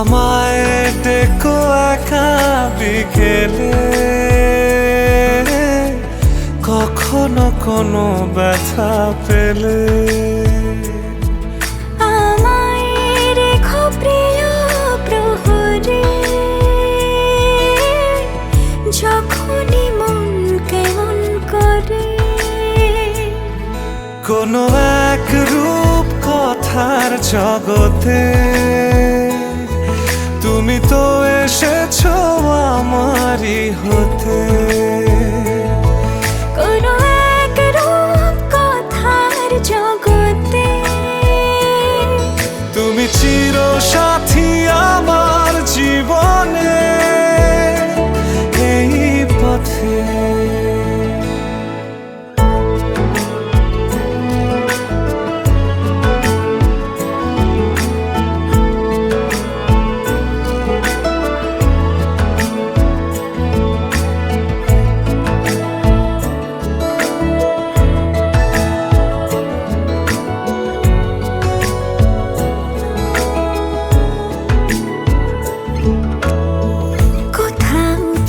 আমায় ডেকো একা বিকেলে, কখনো কোনো ব্যথা পেলে। আমায় রেখো প্রিয় প্রহরে, যখনই মন কেমন করে। কোনো এক রূপ কথার জগতে তুমি তো এসেছো আমারই হতে। কোনো এক রূপ কথার জগতে তুমি চির সাথী আমার জীবনে, এই পথে।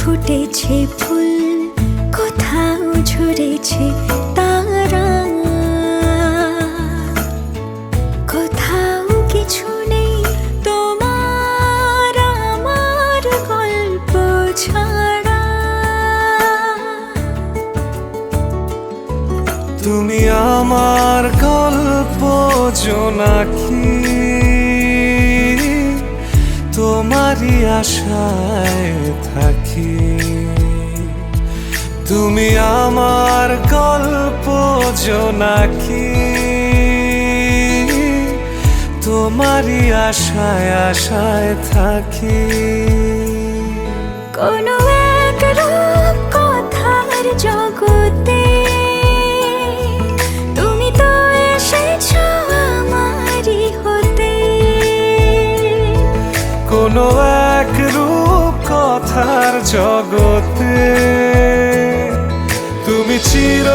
ফুটেছে ফুল, কোথাও ঝরেছে তারা, কোথাও কিছু নেই তোমার আমার গল্প ছাড়া। তুমি আমার গল্প জোনাকি, তোমারই আশায় থাকি। তুমি আমার গল্প জোনাকি, তোমারই আশায় আশায় থাকি। কোনো এক রূপ কথার জগতে তুমি তো এসেছো আমারই হতে। কোনো এক রূপ কথার জগতে তুমি চির